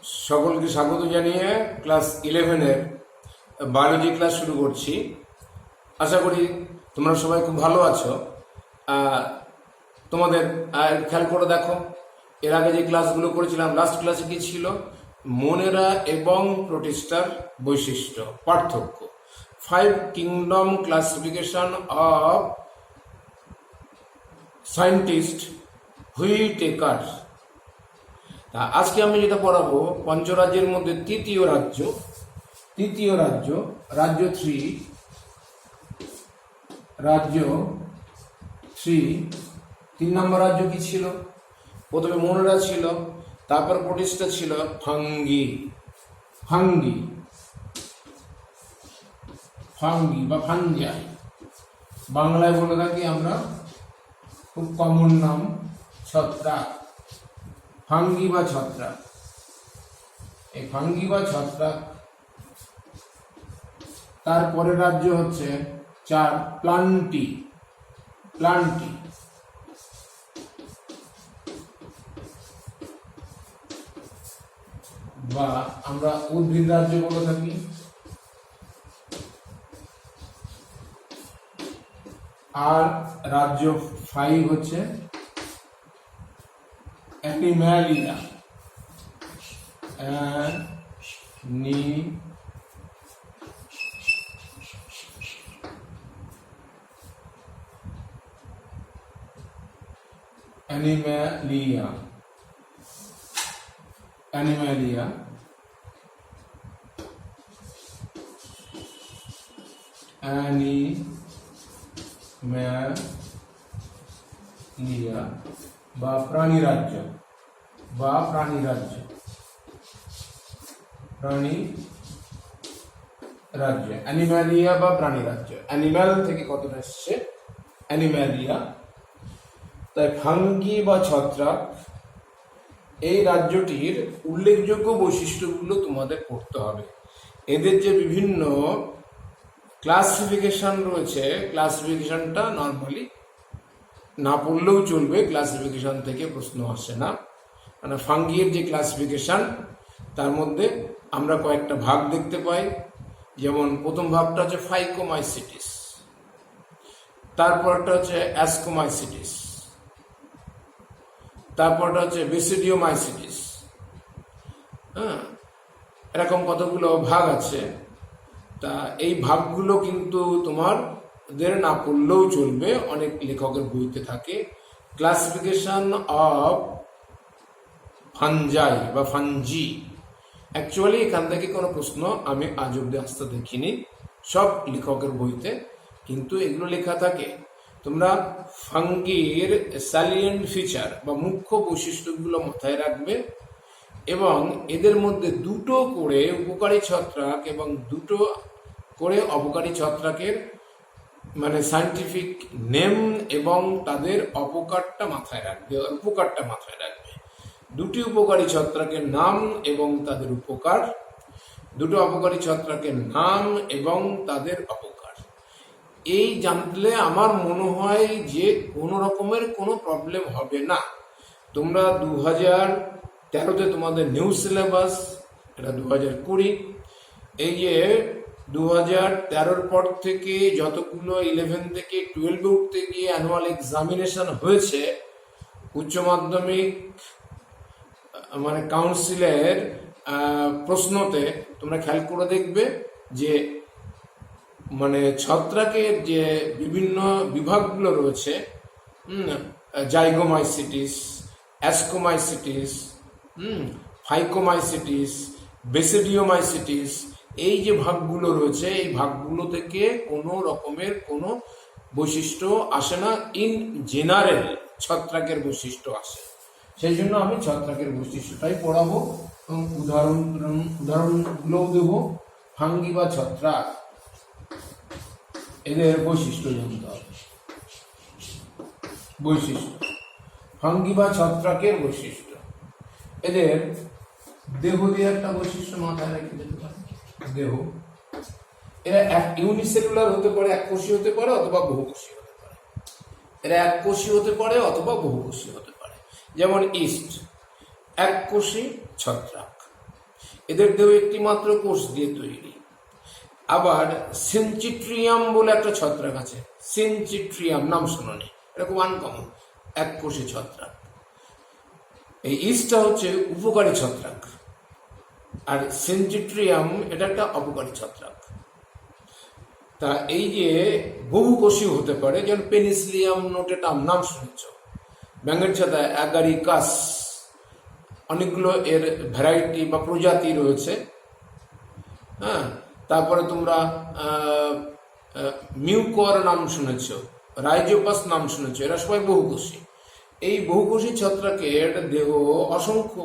সকলকে স্বাগত জানিয়ে ক্লাস 11-এর বায়োলজি ক্লাস শুরু করছি। আশা করি তোমরা সবাই খুব ভালো আছো। তোমাদের খেয়াল করে দেখো, এর আগে যে ক্লাসগুলো করেছিলাম, লাস্ট ক্লাসে কি ছিল? মোনেরা এবং প্রোটিস্টার বৈশিষ্ট্য, পার্থক্য, 5 kingdom classification of scientist Whitaker. আজকে আমি যেটা পড়াবো, পঞ্চরাজ্যের মধ্যে তৃতীয় রাজ্য, রাজ্য 3 নম্বর রাজ্য কি ছিল? প্রথমে মোনেরা ছিল, তারপর প্রোটিস্টা ছিল, ফাঙ্গি বা ফাঞ্জাই, বাংলায় বলে থাকি আমরা, খুব কমন নাম ছত্রাক, ফাঙ্গি বা ছত্রাক। এই ফাঙ্গি বা ছত্রাক। তারপরে রাজ্য হচ্ছে 4 প্লান্টি বা আমরা উদ্ভিদ রাজ্য বলে থাকি। আর রাজ্য 5 হচ্ছে অ্যানিম্যালিয়া, অ্যানিম্যালিয়া বা প্রাণী রাজ্য অ্যানিম্যালিয়া বা প্রাণী রাজ্য। অ্যানিম্যাল থেকে কতটা এসছে? অ্যানিম্যালিয়া। তাই ফাঙ্গি বা ছত্রাক, এই রাজ্যটির উল্লেখযোগ্য বৈশিষ্ট্যগুলো তোমাদের পড়তে হবে। এদের যে বিভিন্ন ক্লাসিফিকেশন রয়েছে, ক্লাসিফিকেশনটা নর্মালি না পড়লেও চলবে, ক্লাসিফিকেশন থেকে প্রশ্ন আসে না। মানে ফাঙ্গির যে ক্লাসিফিকেশন, তার মধ্যে আমরা কয়েকটা ভাগ দেখতে পাই। যেমন প্রথম ভাগটা হচ্ছে ফাইকোমাইসিটিস, তারপরটা হচ্ছে অ্যাসকোমাইসিটিস, তারপরটা হচ্ছে বেসিডিওমাইসিটিস। এরকম কতগুলো ভাগ আছে। তা এই ভাগগুলো কিন্তু তোমাদের না পড়লেও চলবে, অনেক লেখকের বইতে থাকে। ক্লাসিফিকেশন অফ ফাঞ্জাই বা ফাঞ্জি, অ্যাকচুয়ালি এখান থেকে কোনো প্রশ্ন আমি আজ অব্দি আসতে দেখিনি সব লেখকের বইতে, কিন্তু এগুলো লেখা থাকে। তোমরা ফাঙ্গির স্যালিয়েন্ট ফিচার বা মুখ্য বৈশিষ্ট্যগুলো মাথায় রাখবে, এবং এদের মধ্যে 2টো করে উপকারী ছত্রাক এবং 2টো করে অপকারী ছত্রাকের মানে সায়েন্টিফিক নেম এবং তাদের উপকারটা মাথায় রাখবে। 2টি উপকারী ছত্রাকের নাম এবং তাদের উপকার, 2টো অপকারী ছত্রাকের নাম এবং তাদের অপকার। এই জানলে আমার মনে হয় যে কোনো রকমের কোনো প্রবলেম হবে না। তোমরা 2013-তে তোমাদের নিউ সিলেবাস, এটা 2020, এই যে 2013-র পর থেকে যতগুলো 11 থেকে 12-এ উঠতে গিয়ে অ্যানুয়াল এক্সামিনেশন হয়েছে, উচ্চ মাধ্যমিক মানে কাউন্সিলের প্রশ্নতে তোমরা খেয়াল করে দেখবে যে মানে ছত্রাকের যে বিভিন্ন বিভাগগুলো রয়েছে, জাইগোমাইসিটিস, অ্যাসকোমাইসিটিস, ফাইকোমাইসিটিস, বেসিডিওমাইসিটিস, এই যে ভাগগুলো রয়েছে, এই ভাগগুলো থেকে কোনো রকমের কোনো বৈশিষ্ট্য আসে না। ইন জেনারেল ছত্রাকের বৈশিষ্ট্য আসে। সেই জন্য আমি ছত্রাকের বৈশিষ্ট্যটাই পড়াবো এবং উদাহরণগুলোও দেবো। ফাঙ্গি বা ছত্রাক, এদের বৈশিষ্ট্য জানতে হবে। ফাঙ্গি বা ছত্রাকের বৈশিষ্ট্য, এদের দেহ দিয়ে একটা বৈশিষ্ট্য মাথায় রেখে যেতে পারে। দেহ, এরা ইউনিসেলুলার হতে পারে, এককোষী হতে পারে অথবা বহুকোষী হতে পারে। এরা এককোষী হতে পারে অথবা বহুকোষী হতে পারে। যেমন ইস্ট, এককোষী ছত্রাক। এদের দেহ একটি মাত্র কোষ দিয়ে তৈরি। আবার সিনচিট্রিয়াম বলে একটা ছত্রাক আছে, সিনচিট্রিয়াম নাম শুনুনি, এটা খুব আনকমন, এক কোষী ছত্রাক। এই ইস্টটা হচ্ছে উপকারী ছত্রাক, আর সিনচিট্রিয়াম এটা একটা অপকারী ছত্রাক। তা এই যে বহুকোষী হতে পারে, যেমন পেনিসিলিয়াম নোটেটাম নাম শুনেছ, ব্যাঙের ছাতায় অ্যাগারিকাস, অনেকগুলো এর ভ্যারাইটি বা প্রজাতি রয়েছে। হ্যাঁ, তারপরে তোমরা মিউকর নাম শুনেছ, রাইজোপাস নাম শুনেছ, এরা সবাই বহুকোষী। এই বহুকোষী ছত্রাকের দেহ অসংখ্য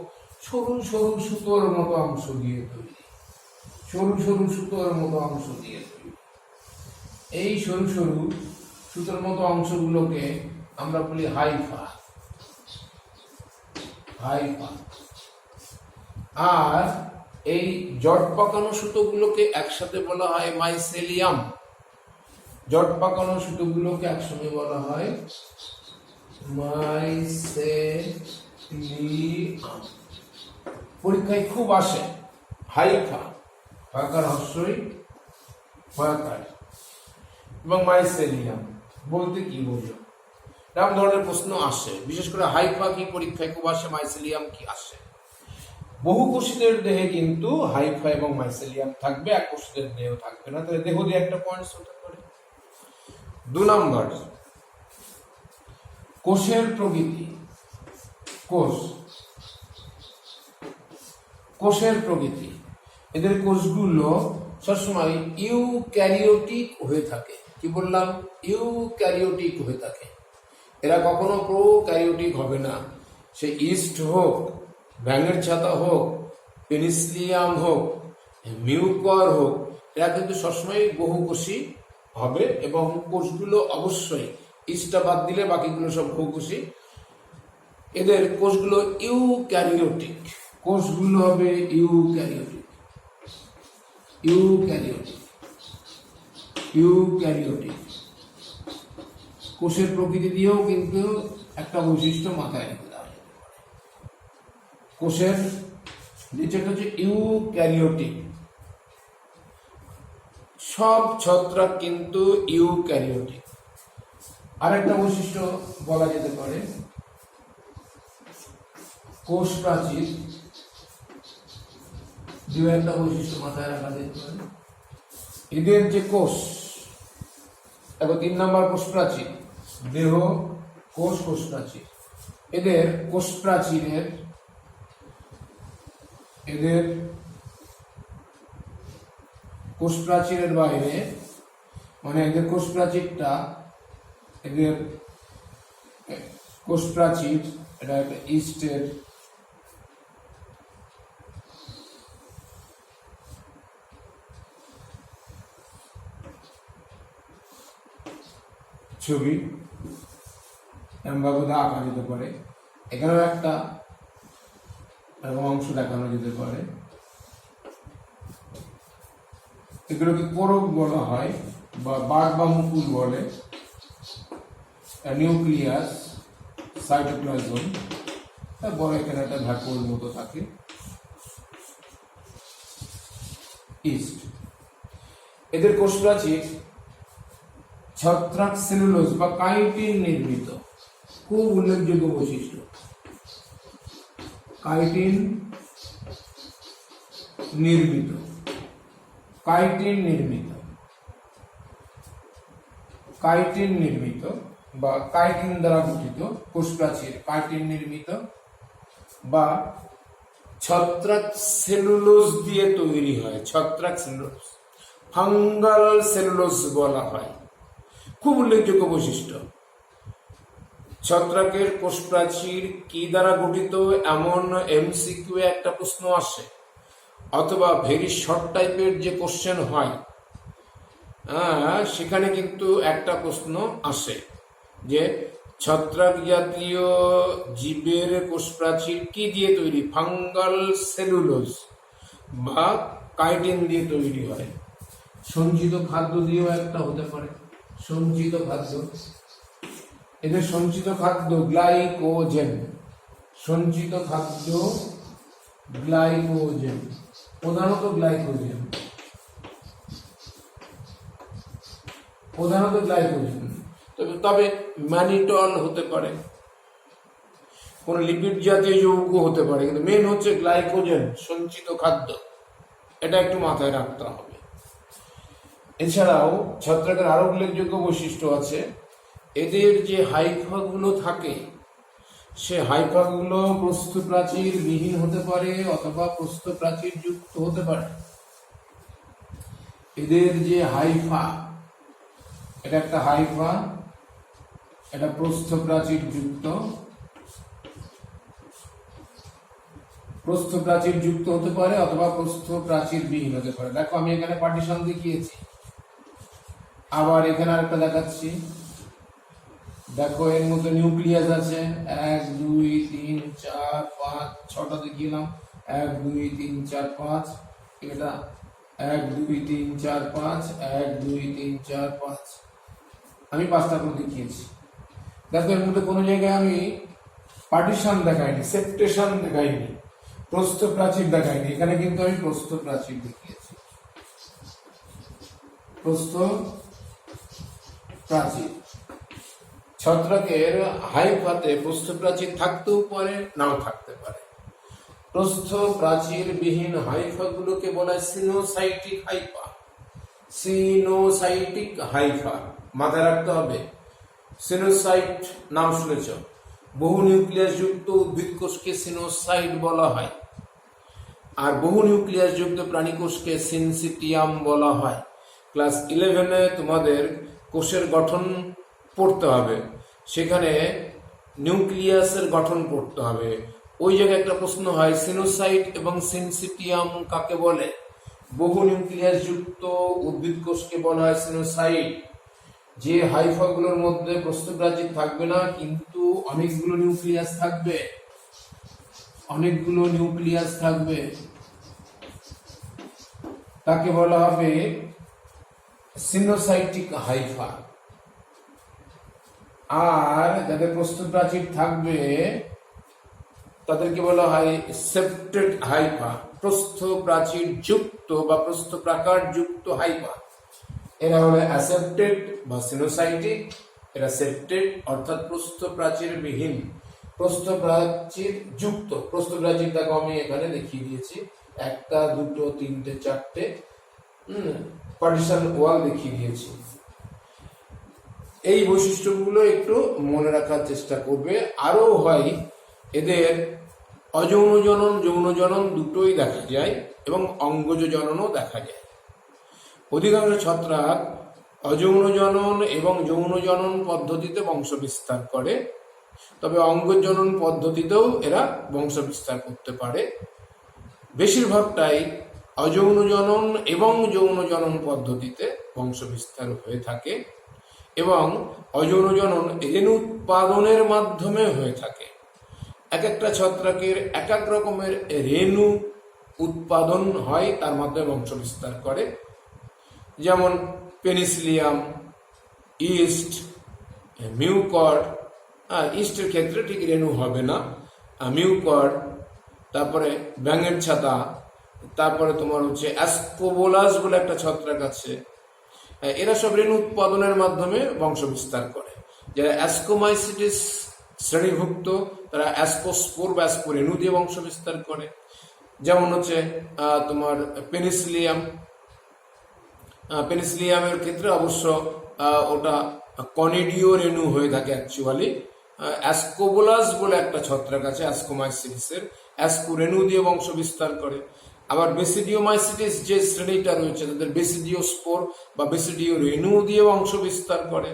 সরু সরু সুতোর মতো অংশ দিয়ে তৈরি, সরু সরু সুতোর মতো অংশ দিয়ে তৈরি। এই সরু সরু সুতোর মতো অংশগুলোকে আমরা বলি হাইফা, হাইফা। আর এই জট পাকানো সুতোগুলোকে একসাথে বলা হয় মাইসেলিয়াম। জট পাকানো সুতোগুলোকে একসঙ্গে বলা হয় মাইসেলিয়াম। পরীক্ষায় খুব আসে হাইফা, ফাঁকার হস্যই ফাঁকার, এবং মাইসেলিয়াম বলতে কি বোঝো, এরকম ধরনের প্রশ্ন আসে। বিশেষ করে হাইফা কি পরীক্ষায় খুব আসে, মাইসেলিয়াম কি আসে। বহুকোষীদের দেহে কিন্তু হাইফা এবং মাইসেলিয়াম থাকবে, এক কোষীদের দেহ থাকবে না। তাহলে দেহ দিয়ে একটা পয়েন্টস হতে পারে। 2 নম্বর, কোষের প্রকৃতি। কোষ, কোষের প্রকৃতি, এদের কোষগুলো সবসময় ইউক্যারিওটিক হয়ে থাকে। কি বললাম? ইউক্যারিওটিক হয়ে থাকে। এরা কখনো প্রোক্যারিওটিক হবে না। সে ইস্ট হোক, ব্যাঙের ছাতা হোক, পেনিসিলিয়াম হোক, মিউকর হোক, এরা কিন্তু সবসময় বহুকোষী হবে। এবং কোষগুলো অবশ্যই, ইস্টটা বাদ দিলে বাকিগুলো সব বহুকোষী। এদের কোষগুলো ইউক্যারিওটিক, কোষগুলো হবে ইউক্যারিওটিক, ইউক্যারিওটিক, ইউক্যারিওটিক। কোষের প্রকৃতি দিয়েও কিন্তু একটা বৈশিষ্ট্য মাথায় রেখে দেওয়া যেতে পারে। কোষের নিচেটা হচ্ছে ইউক্যারিওটিক। সব ছত্রাক কিন্তু ইউক্যারিওটিক। আরেকটা বৈশিষ্ট্য বলা যেতে পারে, কোষ প্রাচীর, দু একটা বৈশিষ্ট্য মাথায় রাখা যেতে পারে। এদের যে কোষ, দেখো 3 নম্বর কোষ প্রাচীর, দেহ কোষ, কোষ প্রাচীর। এদের কোষ প্রাচীরের, এদের কোষ প্রাচীরের বাইরে, মানে এদের কোষ প্রাচীরটা, এদের কোষ প্রাচীর, এটা একটা ইস্টের ছবি, এমনভাবে আঁকা যেতে পারে। এখানেও একটা এরকম অংশ দেখানো যেতে পারে। এগুলোকে কোরক বলা হয়, বা বাট বা মুকুল বলে। নিউক্লিয়াস, সাইটোপ্লাজম, তারপরে এখানে একটা ভ্যাকুল মতো থাকে, ইস্ট। এদের কোষ প্রাচীর ছত্রাক সেলুলোজ বা কাইটিন নির্মিত, খুব উল্লেখযোগ্য বৈশিষ্ট্য। কাইটিন নির্মিত, কাইটিন নির্মিত, কাইটিন নির্মিত বা কাইটিন দ্বারা গঠিত কোষ প্রাচীর কাইটিন নির্মিত বা ছত্রাক সেলুলোজ দিয়ে তৈরি হয়। ছত্রাক সেলুলোজ, ফাঙ্গাল সেলুলোজ বলা হয়। খুব উল্লেখযোগ্য বৈশিষ্ট্য। ছত্রাকের কোষ প্রাচীর কি দ্বারা গঠিত, এমন এমসিকিউ একটা প্রশ্ন আসে, অথবা ভেরি শর্ট টাইপের যে কোশ্চেন হয়, সেখানে কিন্তু একটা প্রশ্ন আসে যে ছত্রাক জাতীয় জীবের কোষ প্রাচীর কি দিয়ে তৈরি, ফাঙ্গাল সেলুলোজ বা কাইটিন দিয়ে তৈরি হয়। সঞ্চিত খাদ্য দিয়েও একটা হতে পারে, সঞ্চিত খাদ্য। এদের সঞ্চিত খাদ্য গ্লাইকোজেন, সঞ্চিত খাদ্য গ্লাইকোজেন। প্রধানত গ্লাইকোজেন, তবে ম্যানিটল হতে পারে, কোন লিপিড জাতীয় যৌগ হতে পারে, কিন্তু মেন হচ্ছে গ্লাইকোজেন, সঞ্চিত খাদ্য। এটা একটু মাথায় রাখতে হবে। এছাড়াও ছত্রাকের আরো উল্লেখযোগ্য বৈশিষ্ট্য আছে, এদের যে হাইফাগুলো থাকে সে হাইফাগুলো প্রস্থপ্রাচীর বিহীন হতে পারে অথবা প্রস্থপ্রাচীর যুক্ত হতে পারে। এদের যে হাইফা, এটা একটা হাইফা, এটা প্রস্থপ্রাচীর যুক্ত, হতে পারে অথবা প্রস্থপ্রাচীর বিহীন হতে পারে। দেখো আমি এখানে পার্টিশন দেখিয়েছি, আবার এখানে আরেকটা দেখাচ্ছি। দেখো এর মধ্যে নিউক্লিয়াস আছে 1 2 3 4 5 6টা দেখিলাম, 1 2 3 4 5, এটা 1 2 3 4 5, 1 2 3 4 5, আমি 5টা করে দেখিয়েছি। দেখো এর মধ্যে কোনো জায়গায় আমি পার্টিশন দেখাইনি, সেপ্টেশন দেখাইনি, প্রস্থপ্রাচীর দেখাইনি। এখানে কিন্তু আমি প্রস্থপ্রাচীর দেখিয়েছি, প্রস্থপ্রাচীর। ছত্রাকের হাইফাতে প্রস্থপ্রাচীর থাকতেও পারে, নাও থাকতে পারে। প্রস্থপ্রাচীর বিহীন হাইফাগুলোকে বলা হয় সিনোসাইটিক হাইফা। সিনোসাইটিক হাইফা মাথায় রাখতে হবে। সিনোসাইট নাম শুনেছ, বহু নিউক্লিয়াস যুক্ত উদ্ভিদ কোষকে সিনোসাইট বলা হয়, আর বহু নিউক্লিয়াস যুক্ত প্রাণী কোষকে সিনসিটিয়াম বলা হয়। ক্লাস 11-এ তোমাদের কোষের গঠন পড়তে হবে, সেখানে নিউক্লিয়াসের গঠন পড়তে হবে। ওই জায়গায় একটা প্রশ্ন হয়, সিনোসাইট এবং সিনসিটিয়াম কাকে বলে? বহু নিউক্লিয়াস যুক্ত উদ্ভিদ কোষকে বলা হয় সিনোসাইট। যে হাইফাগুলোর মধ্যে প্রস্থপ্রাচীর থাকবে না কিন্তু অনেকগুলো নিউক্লিয়াস থাকবে, তাকে বলা হবে সিনোসাইটিক হাইফা। আর যাদের প্রস্থপ্রাচীর থাকবে তাদেরকে বলা হয় সেপ্টেড হাইফা, প্রস্থপ্রাচীর যুক্ত বা প্রস্থপ্রাকার যুক্ত হাইফা। এরা হলো অ্যাসেপ্টেড বা সিনোসাইটিক, এরা সেপ্টেড অর্থাৎ প্রস্থপ্রাচীর বিহীন। প্রস্থপ্রাচীর যুক্ত, প্রস্থপ্রাচীর দেখো আমি এখানে দেখিয়ে দিয়েছি, 1 2 3 4টে পার্টিশন ওয়াল দেখিয়ে দিয়েছি। এই বৈশিষ্ট্যগুলো একটু মনে রাখার চেষ্টা করবে। আরো হয় এদের অযৌন জনন, যৌন জনন দুটোই দেখা যায় এবং অঙ্গজ জননও দেখা যায়। অধিকাংশ ছত্রাক অযৌন জনন এবং যৌন জনন পদ্ধতিতে বংশ বিস্তার করে, তবে অঙ্গজ জনন পদ্ধতিতেও এরা বংশ বিস্তার করতে পারে। বেশিরভাগটাই অযৌন জনন এবং যৌন জনন পদ্ধতিতে বংশ বিস্তার হয়ে থাকে এবং অযৌন জনন রেণু উৎপাদনের মাধ্যমে হয়ে থাকে। এক একটা ছত্রাকের এক এক রকমের রেণু উৎপাদন হয়, তার মাধ্যমে বংশ বিস্তার করে। যেমন পেনিসিলিয়াম, ইস্ট, মিউকর্ড। ইস্টের ক্ষেত্রে ঠিক রেণু হবে না, মিউকর্ড, তারপরে ব্যাঙের ছাতা, তারপরে তোমার হচ্ছে অ্যাসকোবোলাস বলে একটা ছত্রাক আছে। এরা সব রেণু উৎপাদনের মাধ্যমে বংশ বিস্তার করে। যারা অ্যাসকোমাইসিটিস শ্রেণীভুক্ত তারা অ্যাসকোস্পোর বা অ্যাসকোরেণু দিয়ে বংশ বিস্তার করে। যেমন হচ্ছে তোমার পেনিসিলিয়ামের ক্ষেত্রে অবশ্য ওটা কনিডিও রেণু হয়ে থাকে অ্যাকচুয়ালি। অ্যাসকোবোলাস বলে একটা ছত্রাক আছে অ্যাসকোমাইসিটিসের, অ্যাসকোরেণু দিয়ে বংশ বিস্তার করে। আবার বেসিডিওমাইসিটিস যে শ্রেণীটা রয়েছে তাদের বেসিডিওস্পোর বা বেসিডিও রেণু দিয়ে বংশ বিস্তার করে।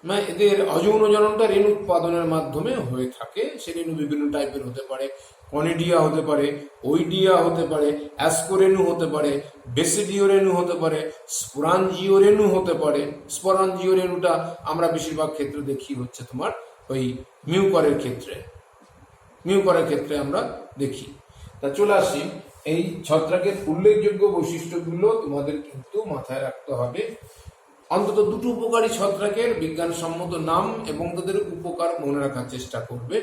মানে এদের অযৌন জননটা রেণু উৎপাদনের মাধ্যমে হয়ে থাকে। সে রেণু বিভিন্ন টাইপের হতে পারে, কনিডিয়া হতে পারে, ওইডিয়া হতে পারে, অ্যাসকোরেণু হতে পারে, বেসিডিও রেণু হতে পারে, স্পোরাঞ্জিও রেণু হতে পারে। স্পোরাঞ্জিও রেণুটা আমরা বেশিরভাগ ক্ষেত্রে দেখি হচ্ছে তোমার ওই মিউকরের ক্ষেত্রে আমরা দেখি। তা চলে আসি, এই ছত্রাকের উল্লেখযোগ্য বৈশিষ্ট্যগুলো তোমাদের কিন্তু মাথায় রাখতে হবে। অন্তত দুটো উপকারী ছত্রাকের বিজ্ঞানসম্মত নাম এবং তাদের উপকার মনে রাখার চেষ্টা করবে।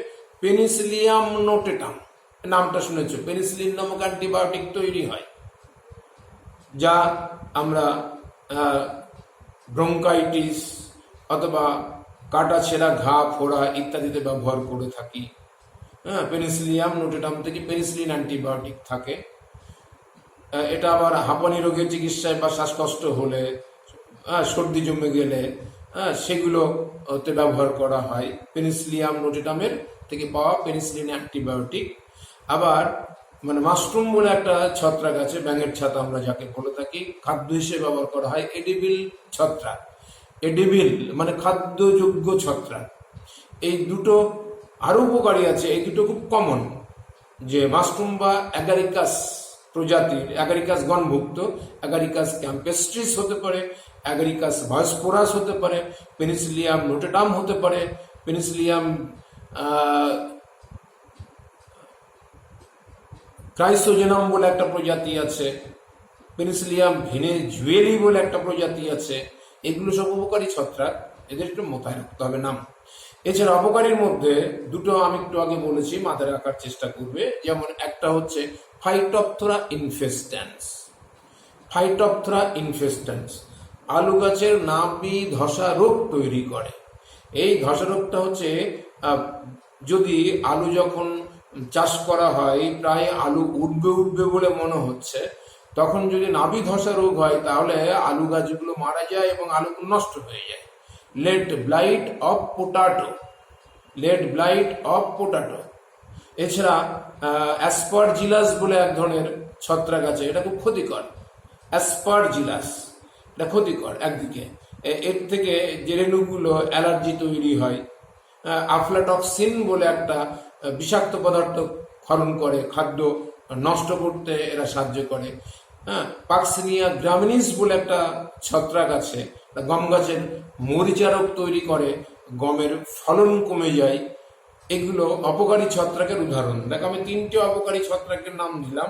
পেনিসিলিয়াম নোটেটাম নামটা শুনেছো, পেনিসিলিন নামক অ্যান্টিবায়োটিক তৈরি হয় যা আমরা ব্রঙ্কাইটিস অথবা কাটা ছেঁড়া ঘা ফোড়া ইত্যাদিতে ব্যবহার করে থাকি। পেনিসিলিয়াম নোটেটাম থেকে পেনিসিলিন অ্যান্টিবায়োটিক থাকে। এটা আবার হাঁপানি রোগের চিকিৎসায় বা শ্বাসকষ্ট হলে, সর্দি জমে গেলে সেগুলোতে ব্যবহার করা হয় পেনিসিলিয়াম নোটেটামের থেকে পাওয়া পেনিসিলিন অ্যান্টিবায়োটিক। আবার মাশরুম বলে একটা ছত্রাক আছে, ব্যাঙের ছাতা আমরা যাকে বলে থাকি, খাদ্য হিসেবে ব্যবহার করা হয়। এডিবিল ছত্রাক, এডিবিল খাদ্যযোগ্য ছত্রাক। এই দুটো আরো উপকারী আছে, এই দুটো খুব কমন, যে মাশরুম বা অ্যাগারিকাস প্রজাতির, অ্যাগারিকাস গণভুক্ত, অ্যাগারিকাস ক্যাম্পেস্ট্রিস হতে পারে, অ্যাগারিকাস ভায়োস্পোরাস হতে পারে, পেনিসিলিয়াম নোটেটাম হতে পারে, পেনিসিলিয়াম ক্রাইসোজেনাম বলে একটা প্রজাতি আছে, পেনিসিলিয়াম ভেনেজুয়েলি বলে একটা প্রজাতি আছে। এগুলো সব উপকারী ছত্রাক, এদের একটু মাথায় রাখতে হবে নাম। এছাড়া অপকারীর মধ্যে দুটো আমি একটু আগে বলেছি, মাথায় রাখার চেষ্টা করবে। যেমন একটা হচ্ছে ফাইটোপথরা ইনফেস্ট্যান্স। ফাইটোপথরা ইনফেস্ট্যান্স আলু গাছের নাবি ধসা রোগ তৈরি করে। এই ধসা রোগটা হচ্ছে, যদি আলু যখন চাষ করা হয়, প্রায় আলু উঠবে বলে মনে হচ্ছে, তখন যদি নাবি ধসা রোগ হয় তাহলে আলু গাছগুলো মারা যায় এবং আলুগুলো নষ্ট হয়ে যায়। Late blight of potato, late blight of potato. এছাড়া অ্যাসপারজিলাস বলে এক ধরনের ছত্রাক আছে, এটা খুব ক্ষতিকর। অ্যাসপারজিলাস এটা ক্ষতিকর একদিকে, এর থেকে যে রেণুগুলো অ্যালার্জি তৈরি হয়। আফলাটক্সিন বলে একটা বিষাক্ত পদার্থ ক্ষরণ করে, খাদ্য নষ্ট করতে এরা সাহায্য করে। পাক্সিনিয়া গ্রামিনিস বলে একটা ছত্রাক আছে, গম গাছের মরিচা রোগ তৈরি করে, গমের ফলন কমে যায়। এগুলো অপকারী ছত্রাকের উদাহরণ। দেখো, আমি 3টে অপকারী ছত্রাকের নাম দিলাম।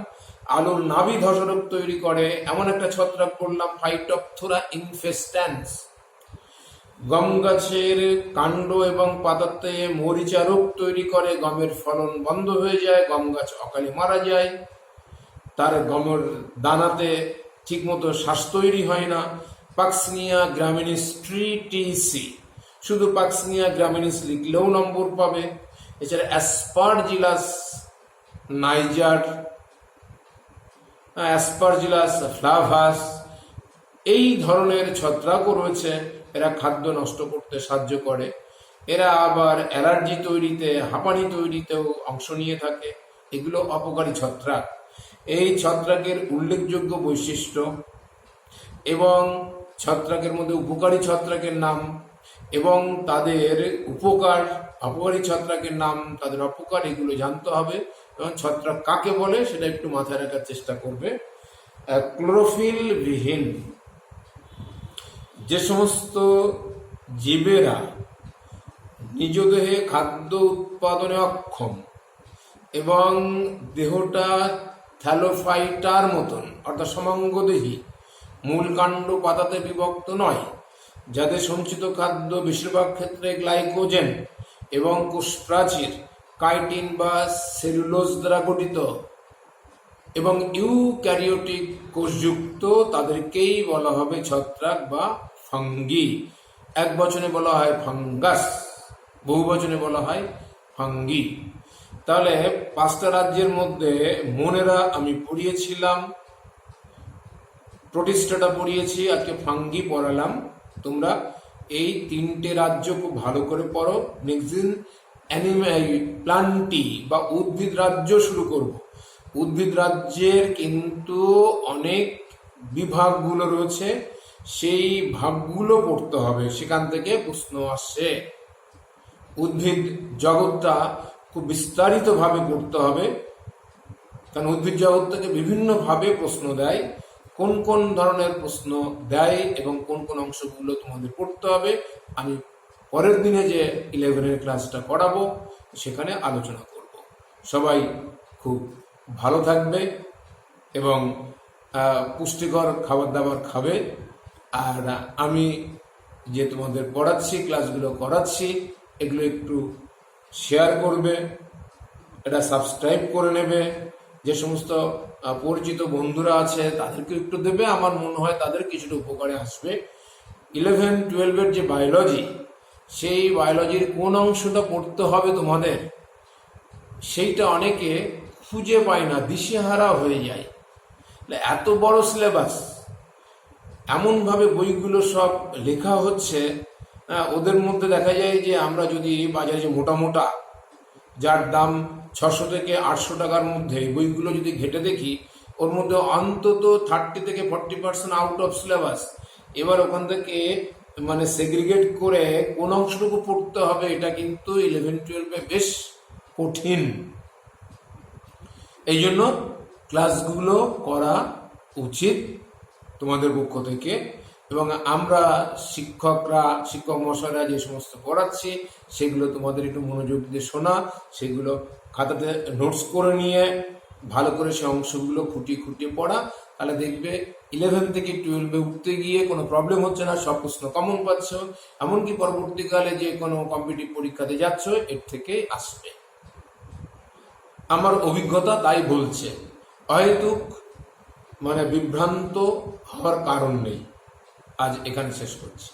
আলুর নাভি ধসা রোগ তৈরি করে এমন একটা ছত্রাক বললাম, ফাইটোপথরা ইনফেস্ট্যান্স। গম গাছের কাণ্ড এবং পাতাতে মরিচা রোগ তৈরি করে, গমের ফলন বন্ধ হয়ে যায়, গম গাছ অকালে মারা যায়, তার গমের দানাতে ঠিকমতো শ্বাস তৈরি হয় না। পাক্সিনিয়া গ্রামিনিস ট্রিটিসি, শুধু পাক্সিনিয়া গ্রামিনিস লিখলেও নম্বর পাবে। এছাড়া অ্যাসপারজিলাস নাইজার, অ্যাসপারজিলাস ফ্লাভাস, এই ধরনের ছত্রাকও রয়েছে। এরা খাদ্য নষ্ট করতে সাহায্য করে। এরা আবার অ্যালার্জি তৈরিতে, হাঁপানি তৈরিতেও অংশ নিয়ে থাকে। এগুলো অপকারী ছত্রাক। এই ছত্রাকের উল্লেখযোগ্য বৈশিষ্ট্য এবং ছত্রাকের মধ্যে উপকারী ছত্রাকের নাম এবং তাদের উপকার, অপকারী ছত্রাকের নাম, তাদের অপকার, এগুলো জানতে হবে। এবং ছত্রাক কাকে বলে সেটা একটু মাথায় রাখার চেষ্টা করবে। ক্লোরোফিল বিহীন যে সমস্ত জীবেরা নিজ দেহে খাদ্য উৎপাদনে অক্ষম এবং দেহটা থ্যালোফাইটার মতন, অর্থাৎ সমাঙ্গদেহী, মূল কাণ্ড পাতাতে বিভক্ত নয়, যাদের সঞ্চিত খাদ্য বেশিরভাগ ক্ষেত্রে গ্লাইকোজেন এবং কোষপ্রাচীর, কাইটিন বা সেলুলোজ দ্বারা গঠিত এবং ইউক্যারিওটিক কোষযুক্ত, তাদেরকেই বলা হবে ছত্রাক বা ফাঙ্গি। এক বচনে বলা হয় ফাঙ্গাস, বহু বচনে বলা হয় ফাঙ্গি। তাহলে 5টা রাজ্যের মধ্যে মনেরা আমি পড়িয়েছিলাম, প্রোটিস্টাটা পড়িয়েছি, আজকে ফাঙ্গি পড়ালাম। তোমরা এই 3টে রাজ্য খুব ভালো করে পড়ো। নেক্সট দিন প্লান্টি বা উদ্ভিদ রাজ্য শুরু করব। উদ্ভিদ রাজ্যের কিন্তু অনেক বিভাগগুলো রয়েছে, সেই ভাগগুলো পড়তে হবে, সেখান থেকে প্রশ্ন আসছে। উদ্ভিদ জগৎটা খুব বিস্তারিতভাবে পড়তে হবে, কারণ উদ্ভিদ জগৎ থেকে বিভিন্নভাবে প্রশ্ন দেয়। কোন কোন ধরনের প্রশ্ন দেয় এবং কোন কোন অংশগুলো তোমাদের পড়তে হবে, আমি পরের দিনে যে 11-এর ক্লাসটা করাবো সেখানে আলোচনা করব। সবাই খুব ভালো থাকবে এবং পুষ্টিকর খাবার দাবার খাবে। আর আমি যে তোমাদের পড়াচ্ছি, ক্লাসগুলো করাচ্ছি, এগুলো একটু শেয়ার করবে, এটা সাবস্ক্রাইব করে নেবে, যে সমস্ত পরিচিত বন্ধুরা আছে তাদেরকে একটু দেবে, আমার মনে হয় তাদের কিছুটা উপকারে আসবে। 11-12 যে বায়োলজি, সেই বায়োলজির কোন অংশটা পড়তে হবে তোমাদের, সেইটা অনেকে খুঁজে পায় না, দিশেহারা হয়ে যায়। এত বড় সিলেবাস, এমনভাবে বইগুলো সব লেখা হচ্ছে, ওদের মধ্যে দেখা যায় যে আমরা যদি বাজারে যে মোটা মোটা, যার দাম 600 থেকে 800 টাকার মধ্যে বইগুলো যদি ঘেটে দেখি, ওর মধ্যে অন্তত 30 থেকে 40% আউট অফ সিলেবাস। এবার ওখান থেকে মানে সেগ্রিগেট করে কোন অংশটুকু পড়তে হবে, এটা কিন্তু 11-12 বেশ কঠিন। এই জন্য ক্লাসগুলো করা উচিত তোমাদের পক্ষ থেকে। এবং আমরা শিক্ষক মশাইরা যে সমস্ত পড়াচ্ছি সেগুলো তোমাদের একটু মনোযোগ দিয়ে শোনা, সেগুলো খাতাতে নোটস করে নিয়ে ভালো করে সে অংশগুলো খুঁটিয়ে খুঁটিয়ে পড়া, তাহলে দেখবে 11 থেকে 12 উঠতে গিয়ে কোনো প্রবলেম হচ্ছে না, সব প্রশ্ন কমন পাচ্ছ, এমনকি পরবর্তীকালে যে কোনো কম্পিটিটিভ পরীক্ষাতে যাচ্ছ এর থেকেই আসবে। আমার অভিজ্ঞতা তাই বলছে, অহেতুক মানে বিভ্রান্ত হওয়ার কারণ নেই। আজ এখানে শেষ করছি।